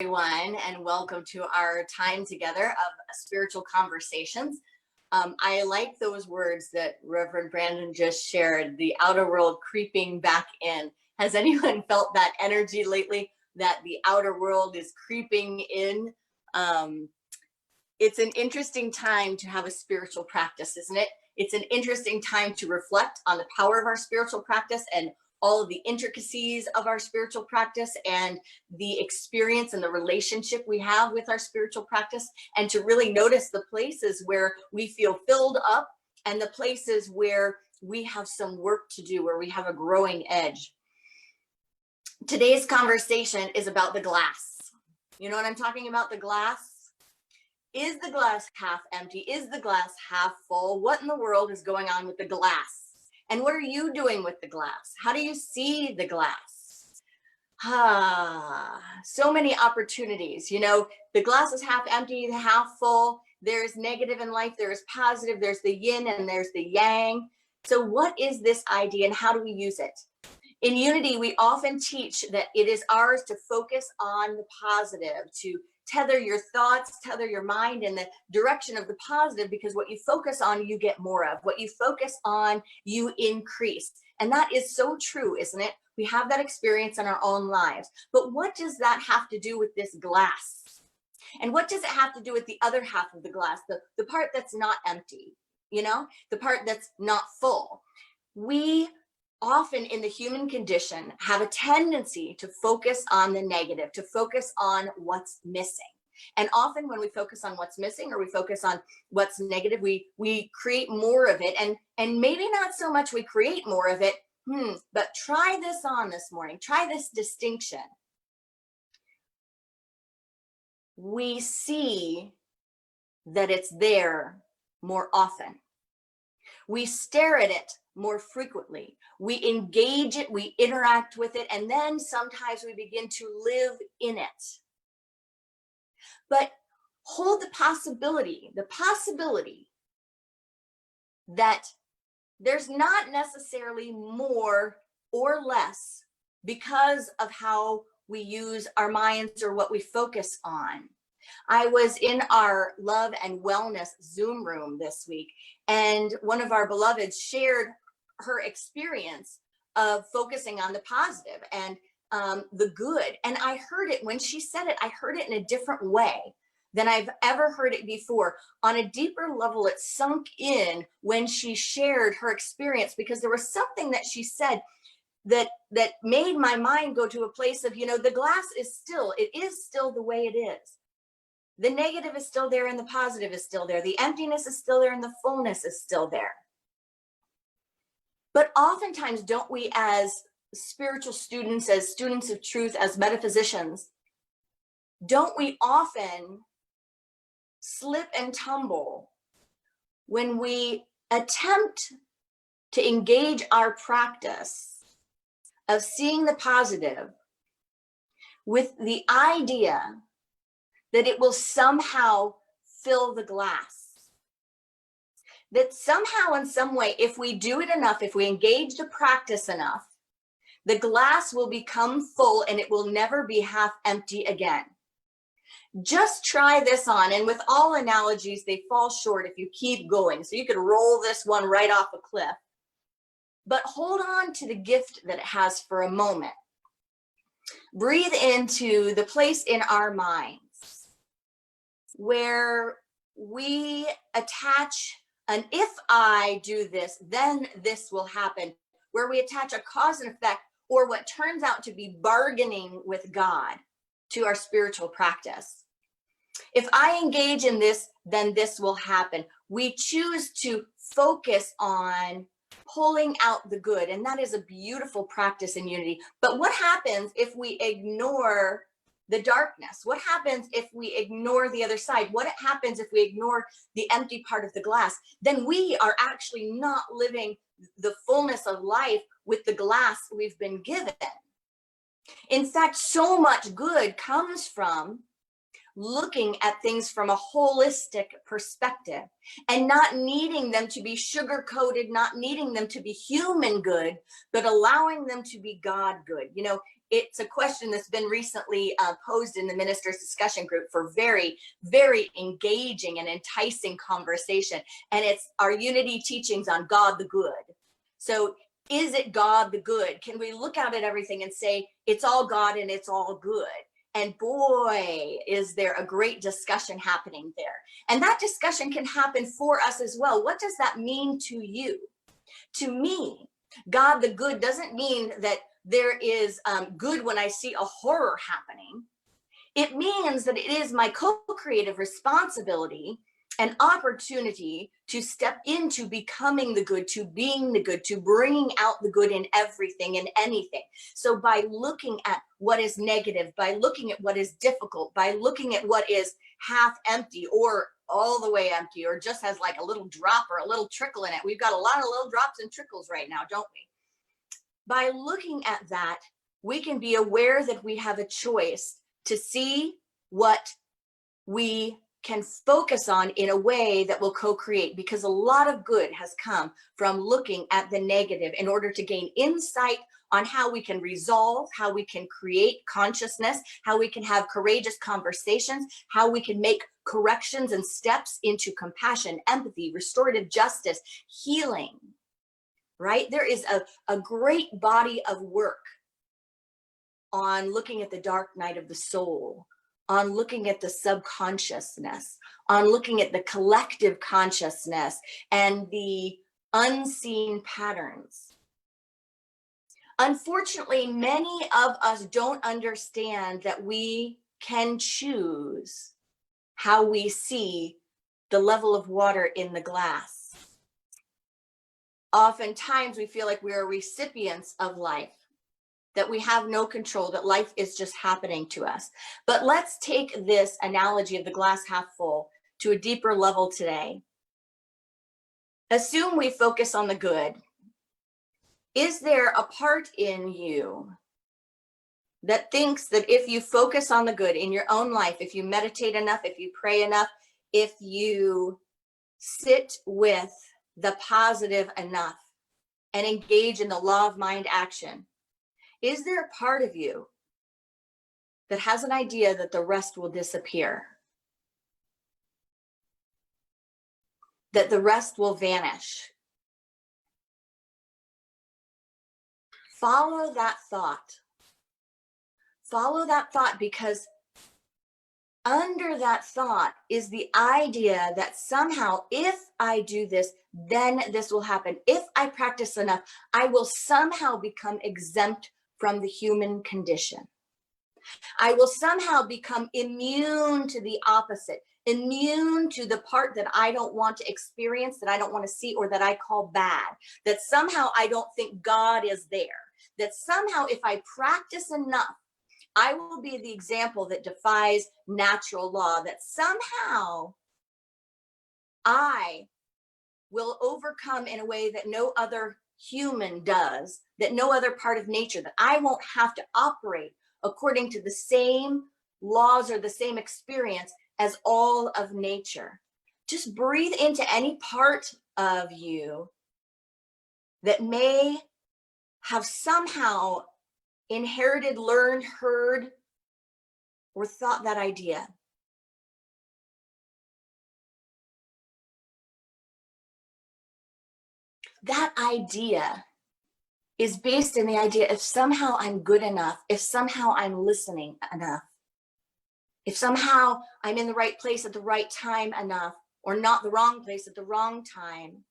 Everyone, and welcome to our time together of spiritual conversations. I like those words that Reverend Brandon just shared, the outer world creeping back in. Has anyone felt that energy lately, that the outer world is creeping in? It's an interesting time to have a spiritual practice, isn't it? It's an interesting time to reflect on the power of our spiritual practice and all of the intricacies of our spiritual practice and the experience and the relationship we have with our spiritual practice, and to really notice the places where we feel filled up and the places where we have some work to do, where we have a growing edge. Today's conversation is about the glass. You know what I'm talking about? The glass. Is the glass half empty? Is the glass half full? What in the world is going on with the glass? And what are you doing with the glass? How do you see the glass? So many opportunities. You know, the glass is half empty, half full. There's negative in life, there's positive, there's the yin and there's the yang. So what is this idea and how do we use it? In Unity, we often teach that it is ours to focus on the positive, to tether your thoughts, tether your mind in the direction of the positive, because what you focus on, you get more of. What you focus on, you increase. And that is so true, isn't it? We have that experience in our own lives. But what does that have to do with this glass? And what does it have to do with the other half of the glass, the part that's not empty, you know, the part that's not full? We often in the human condition have a tendency to focus on the negative, to focus on what's missing. And often when we focus on what's missing or we focus on what's negative, we create more of it. And maybe not so much we create more of it, but try this on this morning. Try this distinction. We see that it's there more often. We stare at it more frequently. We engage it, we interact with it, and then sometimes we begin to live in it. But hold the possibility that there's not necessarily more or less because of how we use our minds or what we focus on. I was in our love and wellness Zoom room this week, and one of our beloveds shared her experience of focusing on the positive and the good. And I heard it when she said it, I heard it in a different way than I've ever heard it before. On a deeper level, it sunk in when she shared her experience, because there was something that she said that made my mind go to a place of, you know, the glass is still, it is still the way it is. The negative is still there and the positive is still there. The emptiness is still there and the fullness is still there. But oftentimes, don't we, as spiritual students, as students of truth, as metaphysicians, don't we often slip and tumble when we attempt to engage our practice of seeing the positive with the idea that it will somehow fill the glass? That somehow, in some way, if we do it enough, if we engage the practice enough, the glass will become full and it will never be half empty again. Just try this on, and with all analogies, they fall short if you keep going. So you could roll this one right off a cliff. But hold on to the gift that it has for a moment. Breathe into the place in our minds where we attach an if I do this, then this will happen, where we attach a cause and effect, or what turns out to be bargaining with God, to our spiritual practice. If I engage in this, then this will happen. We choose to focus on pulling out the good, and that is a beautiful practice in Unity. But what happens if we ignore the darkness? What happens if we ignore the other side? What happens if we ignore the empty part of the glass? Then we are actually not living the fullness of life with the glass we've been given. In fact, so much good comes from looking at things from a holistic perspective and not needing them to be sugar-coated, not needing them to be human good, but allowing them to be God good. You know, it's a question that's been recently posed in the ministers discussion group for very, very engaging and enticing conversation. And it's our unity teachings on God the good. So is it God the good? Can we look out at everything and say, it's all God and it's all good? And boy, is there a great discussion happening there. And that discussion can happen for us as well. What does that mean to you? To me, God the good doesn't mean that there is good when I see a horror happening. It means that it is my co-creative responsibility and opportunity to step into becoming the good, to being the good, to bringing out the good in everything and anything. So by looking at what is negative, by looking at what is difficult, by looking at what is half empty or all the way empty, or just has like a little drop or a little trickle in it. We've got a lot of little drops and trickles right now, don't we? By looking at that, we can be aware that we have a choice to see what we can focus on in a way that will co-create, because a lot of good has come from looking at the negative in order to gain insight on how we can resolve, how we can create consciousness, how we can have courageous conversations, how we can make corrections and steps into compassion, empathy, restorative justice, healing, right? There is a great body of work on looking at the dark night of the soul, on looking at the subconsciousness, on looking at the collective consciousness and the unseen patterns. Unfortunately, many of us don't understand that we can choose how we see the level of water in the glass. Oftentimes we feel like we're recipients of life, that we have no control, that life is just happening to us. But let's take this analogy of the glass half full to a deeper level today. Assume we focus on the good. Is there a part in you that thinks that if you focus on the good in your own life, if you meditate enough, if you pray enough, if you sit with the positive enough and engage in the law of mind action, is there a part of you that has an idea that the rest will disappear? That the rest will vanish? Follow that thought. Follow that thought, because under that thought is the idea that somehow if I do this, then this will happen. If I practice enough, I will somehow become exempt from the human condition. I will somehow become immune to the opposite, immune to the part that I don't want to experience, that I don't want to see, or that I call bad, that somehow I don't think God is there, that somehow if I practice enough, I will be the example that defies natural law, that somehow I will overcome in a way that no other human does, that no other part of nature, that I won't have to operate according to the same laws or the same experience as all of nature. Just breathe into any part of you that may have somehow inherited, learned, heard, or thought that idea. That idea is based in the idea if somehow I'm good enough, if somehow I'm listening enough, if somehow I'm in the right place at the right time enough, or not the wrong place at the wrong time,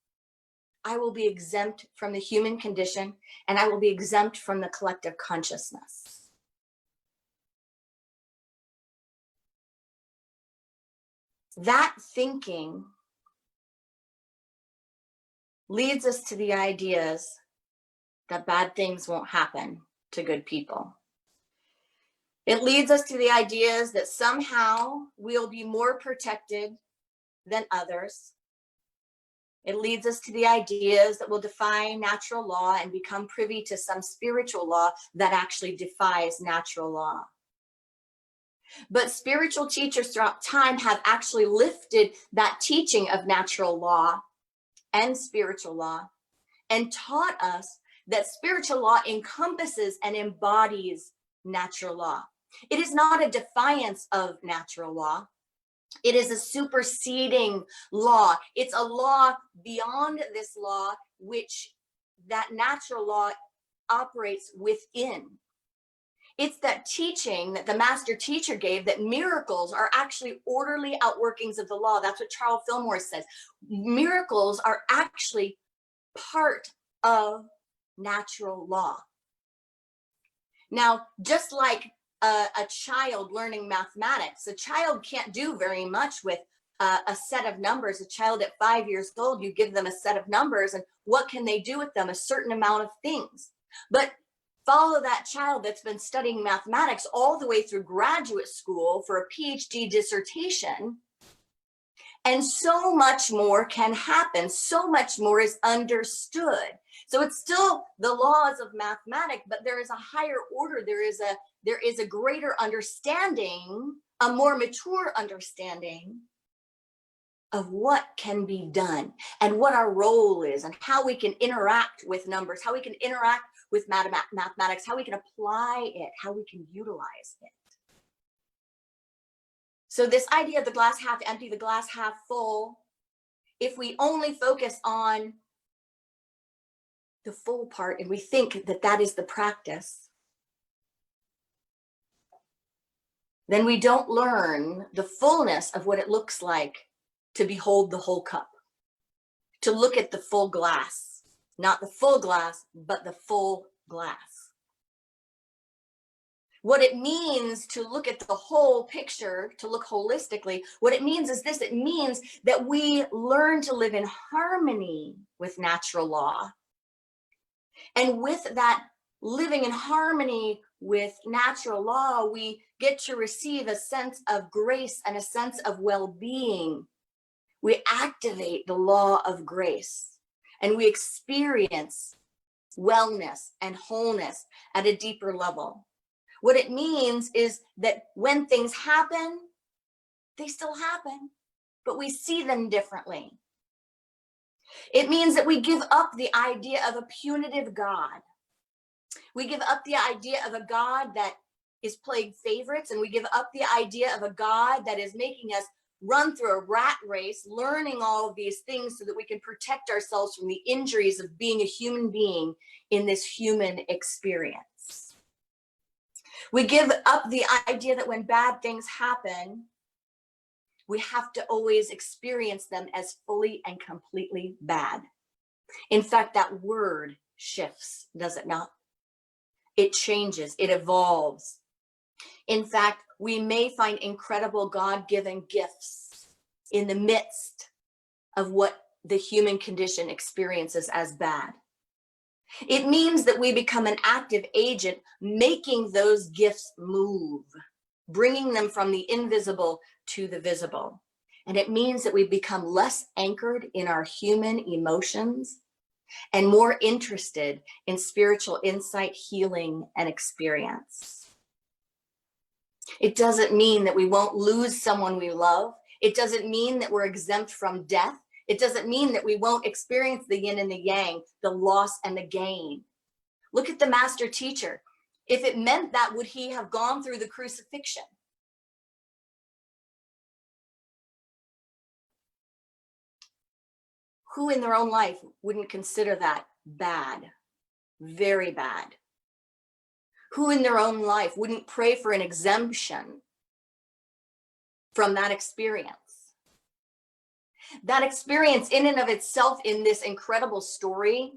I will be exempt from the human condition, and I will be exempt from the collective consciousness. That thinking leads us to the ideas that bad things won't happen to good people. It leads us to the ideas that somehow we'll be more protected than others. It leads us to the ideas that we'll defy natural law and become privy to some spiritual law that actually defies natural law. But spiritual teachers throughout time have actually lifted that teaching of natural law and spiritual law and taught us that spiritual law encompasses and embodies natural law. It is not a defiance of natural law. It is a superseding law. It's a law beyond this law, which that natural law operates within. It's that teaching that the master teacher gave, that miracles are actually orderly outworkings of the law. That's what Charles Fillmore says. Miracles are actually part of natural law. Now, just like a child learning mathematics, a child can't do very much with a set of numbers. A child at 5 years old, you give them a set of numbers, and what can they do with them? A certain amount of things. But follow that child that's been studying mathematics all the way through graduate school for a PhD dissertation, and so much more can happen. So much more is understood. So it's still the laws of mathematics, but there is a higher order. There is a greater understanding, a more mature understanding of what can be done and what our role is and how we can interact with numbers, how we can interact with mathematics, how we can apply it, how we can utilize it. So this idea of the glass half empty, the glass half full, if we only focus on the full part and we think that that is the practice, then we don't learn the fullness of what it looks like to behold the whole cup, to look at the full glass, not the full glass, but the full glass. What it means to look at the whole picture, to look holistically, what it means is this: it means that we learn to live in harmony with natural law. And with that living in harmony with natural law, we get to receive a sense of grace and a sense of well-being. We activate the law of grace and we experience wellness and wholeness at a deeper level. What it means is that when things happen, they still happen, but we see them differently. It means that we give up the idea of a punitive God. We give up the idea of a God that is playing favorites, and we give up the idea of a God that is making us run through a rat race, learning all of these things so that we can protect ourselves from the injuries of being a human being in this human experience. We give up the idea that when bad things happen, we have to always experience them as fully and completely bad. In fact, that word shifts, does it not? It changes, it evolves. In fact, we may find incredible God-given gifts in the midst of what the human condition experiences as bad. It means that we become an active agent, making those gifts move, bringing them from the invisible to the visible. And it means that we become less anchored in our human emotions and more interested in spiritual insight, healing, and experience. It doesn't mean that we won't lose someone we love. It doesn't mean that we're exempt from death. It doesn't mean that we won't experience the yin and the yang, the loss and the gain. Look at the master teacher. If it meant that, would he have gone through the crucifixion? Who in their own life wouldn't consider that bad, very bad? Who in their own life wouldn't pray for an exemption from that experience? That experience in and of itself, in this incredible story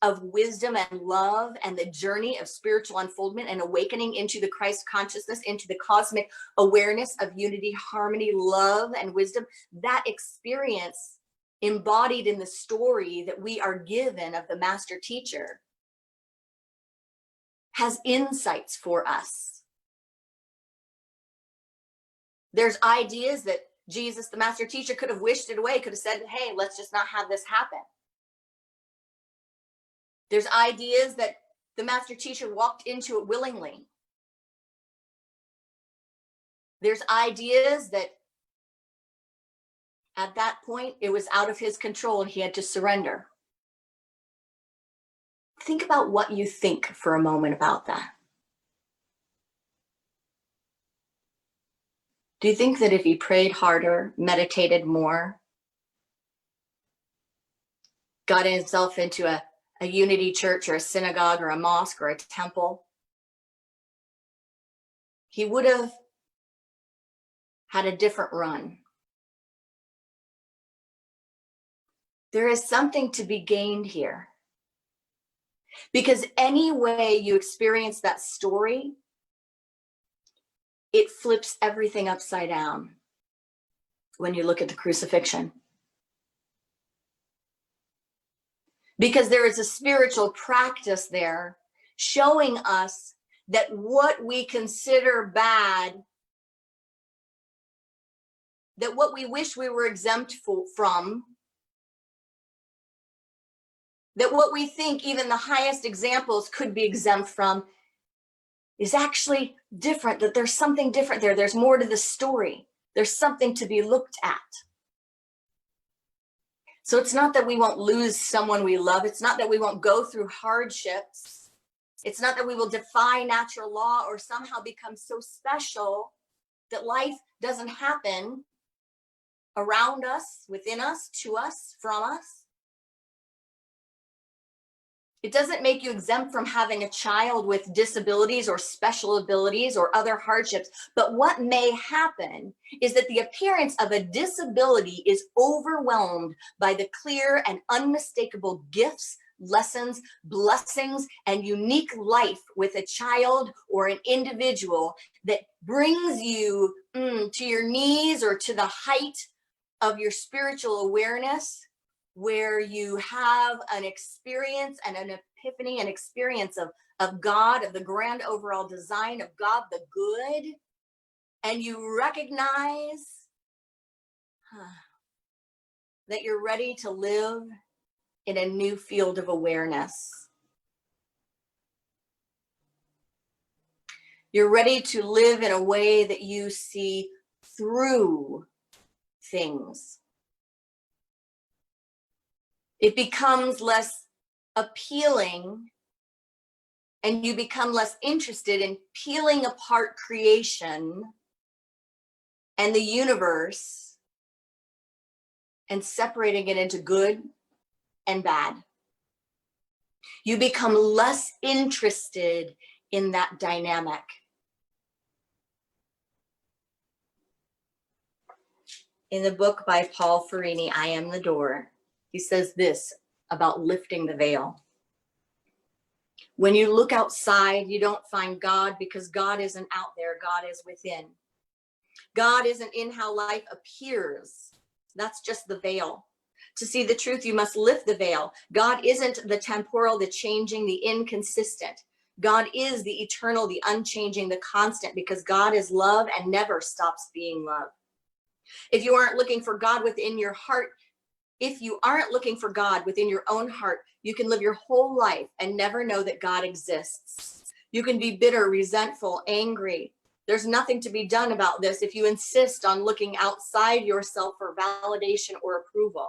of wisdom and love and the journey of spiritual unfoldment and awakening into the Christ consciousness, into the cosmic awareness of unity, harmony, love, and wisdom, that experience embodied in the story that we are given of the master teacher has insights for us. There's ideas that Jesus, the master teacher, could have wished it away, could have said, hey, let's just not have this happen. There's ideas that the master teacher walked into it willingly. There's ideas that at that point, it was out of his control and he had to surrender. Think about what you think for a moment about that. Do you think that if he prayed harder, meditated more, got himself into a unity church or a synagogue or a mosque or a temple, he would have had a different run? There is something to be gained here. Because any way you experience that story, it flips everything upside down when you look at the crucifixion. Because there is a spiritual practice there showing us that what we consider bad, that what we wish we were exempt from, that what we think even the highest examples could be exempt from, is actually different, that there's something different there. There's more to the story. There's something to be looked at. So it's not that we won't lose someone we love. It's not that we won't go through hardships. It's not that we will defy natural law or somehow become so special that life doesn't happen around us, within us, to us, from us. It doesn't make you exempt from having a child with disabilities or special abilities or other hardships. But what may happen is that the appearance of a disability is overwhelmed by the clear and unmistakable gifts, lessons, blessings, and unique life with a child or an individual that brings you to your knees or to the height of your spiritual awareness, where you have an experience and an epiphany, an experience of God, of the grand overall design of God, the good, and you recognize that you're ready to live in a new field of awareness. You're ready to live in a way that you see through things. It becomes less appealing, and you become less interested in peeling apart creation and the universe and separating it into good and bad. You become less interested in that dynamic. In the book by Paul Ferrini, I Am the Door, he says this about lifting the veil. When you look outside, you don't find God because God isn't out there. God is within. God isn't in how life appears. That's just the veil. To see the truth, you must lift the veil. God isn't the temporal, the changing, the inconsistent. God is the eternal, the unchanging, the constant, because God is love and never stops being love. If you aren't looking for God within your heart, if you aren't looking for God within your own heart, you can live your whole life and never know that God exists. You can be bitter, resentful, angry. There's nothing to be done about this if you insist on looking outside yourself for validation or approval.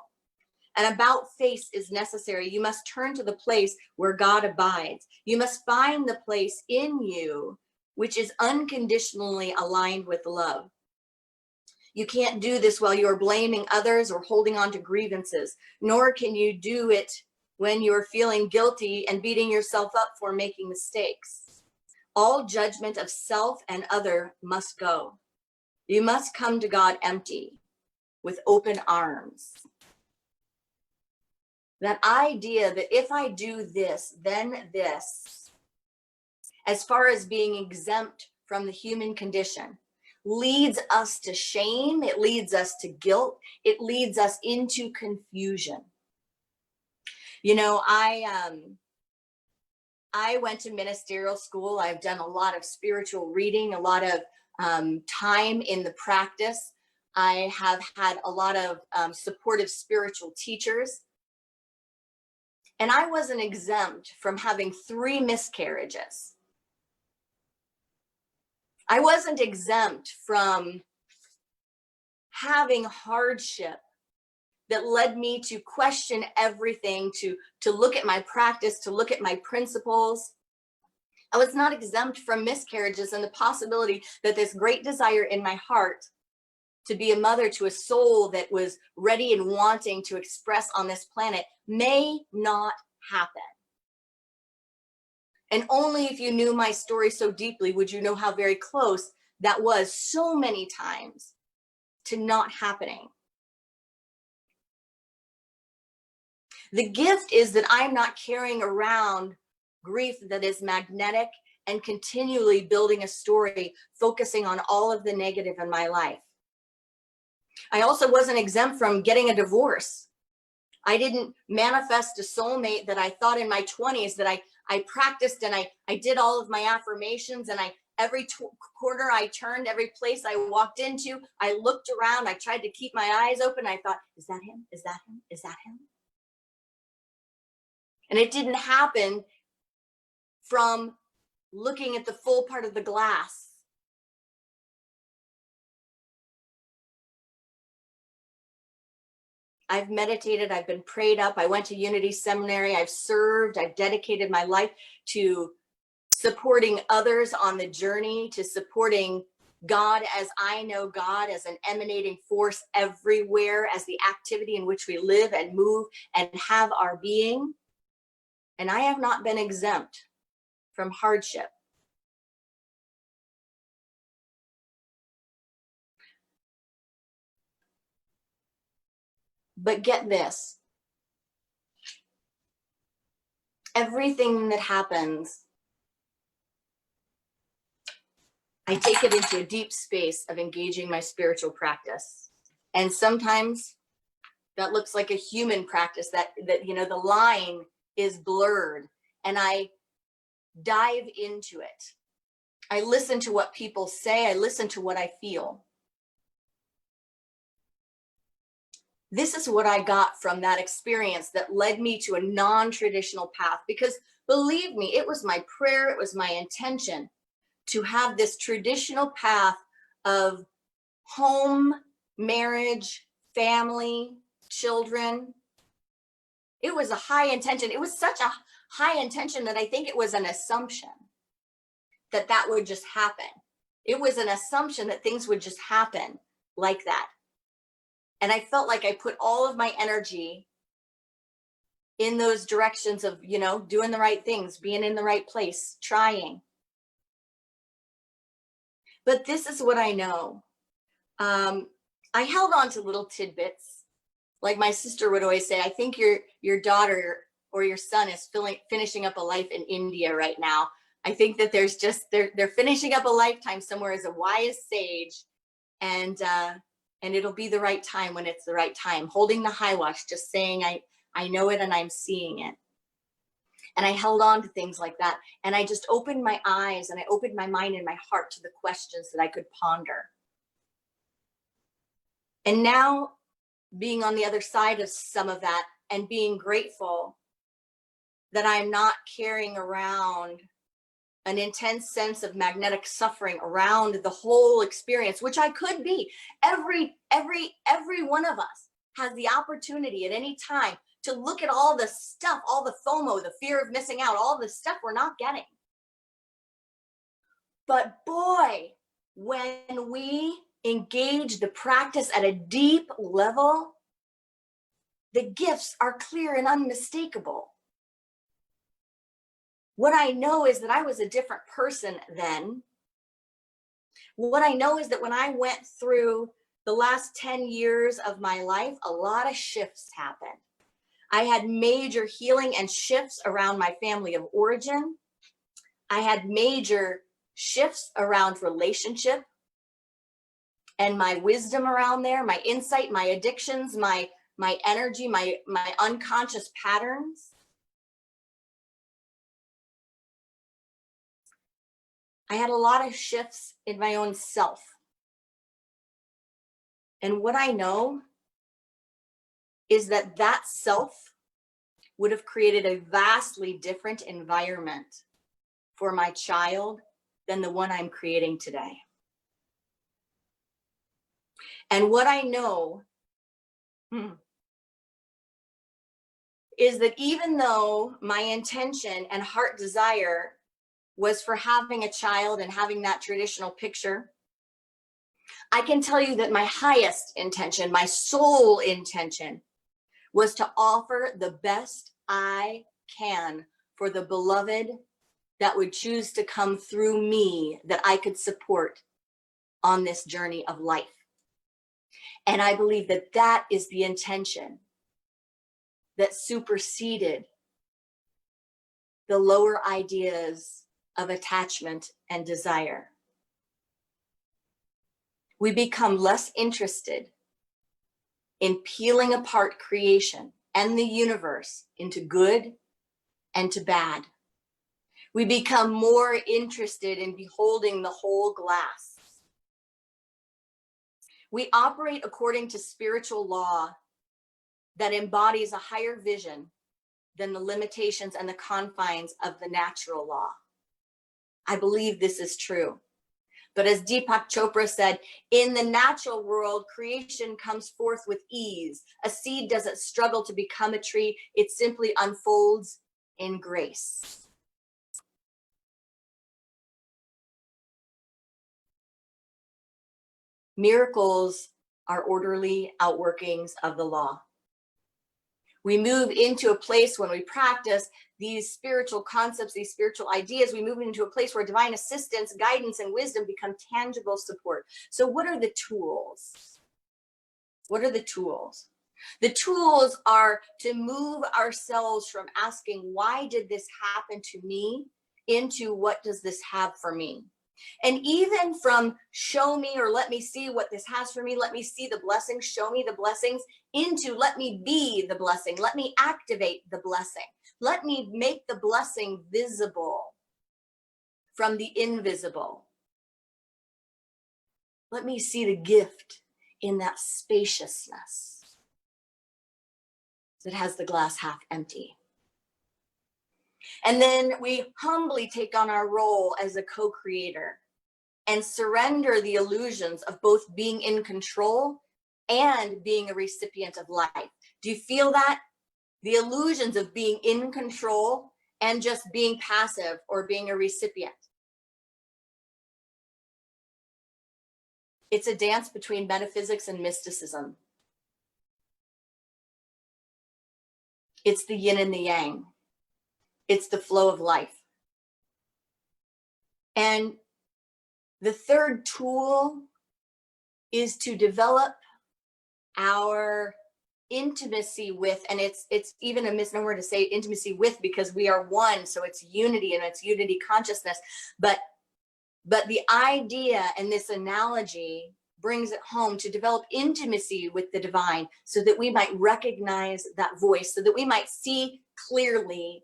An about face is necessary. You must turn to the place where God abides. You must find the place in you which is unconditionally aligned with love. You can't do this while you're blaming others or holding on to grievances, nor can you do it when you're feeling guilty and beating yourself up for making mistakes. All judgment of self and other must go. You must come to God empty, with open arms. That idea that if I do this, then this, as far as being exempt from the human condition, leads us to shame, it leads us to guilt, it leads us into confusion. You know, I went to ministerial school. I've done a lot of spiritual reading, a lot of time in the practice. I have had a lot of supportive spiritual teachers. And I wasn't exempt from having 3 miscarriages. I wasn't exempt from having hardship that led me to question everything, to look at my practice, to look at my principles. I was not exempt from miscarriages and the possibility that this great desire in my heart to be a mother to a soul that was ready and wanting to express on this planet may not happen. And only if you knew my story so deeply would you know how very close that was so many times to not happening. The gift is that I'm not carrying around grief that is magnetic and continually building a story, focusing on all of the negative in my life. I also wasn't exempt from getting a divorce. I didn't manifest a soulmate that I thought in my 20s that I practiced and I did all of my affirmations, and every corner I turned, every place I walked into, I looked around, I tried to keep my eyes open. I thought, is that him? Is that him? Is that him? And it didn't happen from looking at the full part of the glass. I've meditated, I've been prayed up, I went to Unity Seminary, I've served, I've dedicated my life to supporting others on the journey, to supporting God as I know God as an emanating force everywhere, as the activity in which we live and move and have our being. And I have not been exempt from hardship. But get this, everything that happens, I take it into a deep space of engaging my spiritual practice. And sometimes that looks like a human practice that the line is blurred, and I dive into it. I listen to what people say, I listen to what I feel. This is what I got from that experience that led me to a non-traditional path, because believe me, it was my prayer, it was my intention to have this traditional path of home, marriage, family, children. It was a high intention. It was such a high intention that I think it was an assumption that that would just happen. It was an assumption that things would just happen like that. And I felt like I put all of my energy in those directions of, doing the right things, being in the right place, trying. But this is what I know. I held on to little tidbits. Like my sister would always say, I think your daughter or your son is finishing up a life in India right now. I think that they're finishing up a lifetime somewhere as a wise sage, and it'll be the right time when it's the right time. Holding the high watch, just saying, I know it and I'm seeing it. And I held on to things like that. And I just opened my eyes and I opened my mind and my heart to the questions that I could ponder. And now, being on the other side of some of that and being grateful that I'm not carrying around an intense sense of magnetic suffering around the whole experience, which I could be. Every one of us has the opportunity at any time to look at all the stuff, all the FOMO, the fear of missing out, all the stuff we're not getting. But boy, when we engage the practice at a deep level, the gifts are clear and unmistakable. What I know is that I was a different person then. What I know is that when I went through the last 10 years of my life, a lot of shifts happened. I had major healing and shifts around my family of origin. I had major shifts around relationship and my wisdom around there, my insight, my addictions, my energy, my unconscious patterns. I had a lot of shifts in my own self. And what I know is that that self would have created a vastly different environment for my child than the one I'm creating today. And what I know is that even though my intention and heart desire was for having a child and having that traditional picture, I can tell you that my highest intention, my sole intention, was to offer the best I can for the beloved that would choose to come through me, that I could support on this journey of life. And I believe that that is the intention that superseded the lower ideas of attachment and desire. We become less interested in peeling apart creation and the universe into good and to bad. We become more interested in beholding the whole glass. We operate according to spiritual law that embodies a higher vision than the limitations and the confines of the natural law. I believe this is true. But as Deepak Chopra said, in the natural world, creation comes forth with ease. A seed doesn't struggle to become a tree. It simply unfolds in grace. Miracles are orderly outworkings of the law. We move into a place when we practice these spiritual concepts, these spiritual ideas, we move into a place where divine assistance, guidance, and wisdom become tangible support. So what are the tools? What are the tools? The tools are to move ourselves from asking, why did this happen to me, into what does this have for me? And even from show me or let me see what this has for me, let me see the blessings, show me the blessings, into let me be the blessing, let me activate the blessing, let me make the blessing visible from the invisible. Let me see the gift in that spaciousness that has the glass half empty. And then we humbly take on our role as a co-creator and surrender the illusions of both being in control and being a recipient of life. Do you feel that? The illusions of being in control and just being passive or being a recipient. It's a dance between metaphysics and mysticism. It's the yin and the yang. It's the flow of life. And the third tool is to develop our intimacy with, and it's even a misnomer to say intimacy with, because we are one, so it's unity and it's unity consciousness. But the idea and this analogy brings it home to develop intimacy with the divine so that we might recognize that voice, so that we might see clearly,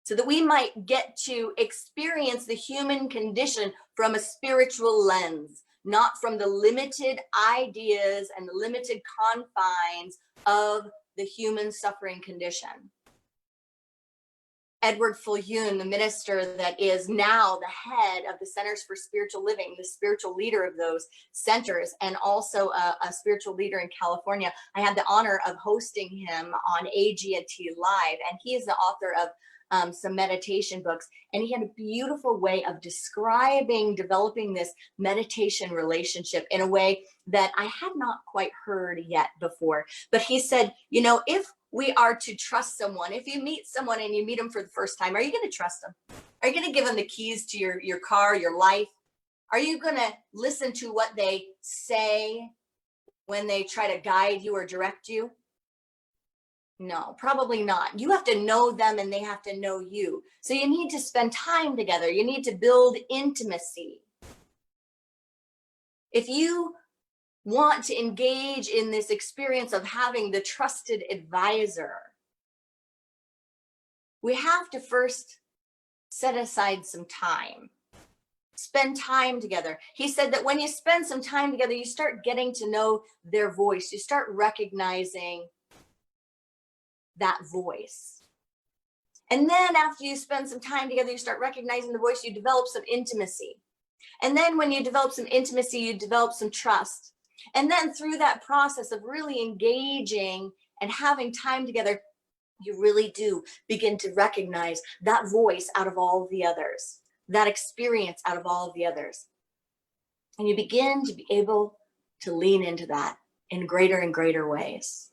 so that we might get to experience the human condition from a spiritual lens, not from the limited ideas and the limited confines of the human suffering condition. Edward Fulhune, the minister that is now the head of the Centers for Spiritual Living, the spiritual leader of those centers, and also a spiritual leader in California. I had the honor of hosting him on AGT Live, and he is the author of some meditation books, and he had a beautiful way of describing developing this meditation relationship in a way that I had not quite heard yet before. But he said, you know, if we are to trust someone, if you meet someone and you meet them for the first time, are you going to trust them? Are you going to give them the keys to your car, your life? Are you going to listen to what they say when they try to guide you or direct you? No, probably not. You have to know them and they have to know you. So you need to spend time together. You need to build intimacy. If you want to engage in this experience of having the trusted advisor, we have to first set aside some time. Spend time together. He said that when you spend some time together, you start getting to know their voice. You start recognizing that voice. And then after you spend some time together, you start recognizing the voice, you develop some intimacy. And then when you develop some intimacy, you develop some trust. And then through that process of really engaging and having time together, you really do begin to recognize that voice out of all of the others, that experience out of all of the others. And you begin to be able to lean into that in greater and greater ways.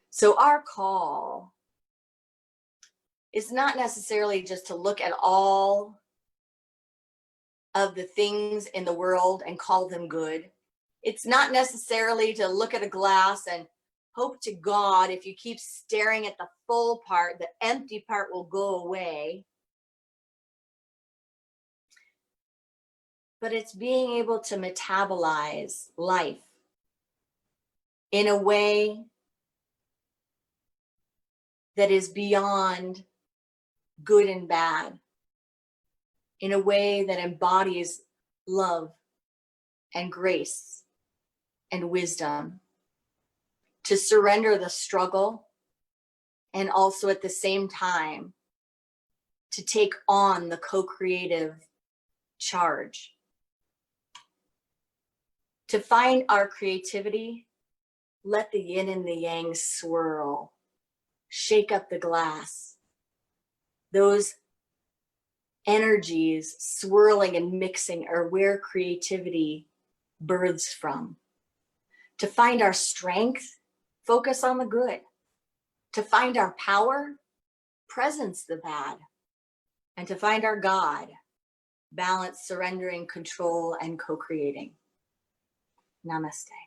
So our call is not necessarily just to look at all of the things in the world and call them good. It's not necessarily to look at a glass and hope to God, if you keep staring at the full part, the empty part will go away. But it's being able to metabolize life in a way that is beyond good and bad, in a way that embodies love and grace and wisdom, to surrender the struggle, and also at the same time to take on the co-creative charge, to find our creativity. Let the yin and the yang swirl, shake up the glass. Those energies swirling and mixing are where creativity births from. To find our strength, focus on the good. To find our power, presence the bad. And to find our God, balance, surrendering, control, and co-creating. Namaste.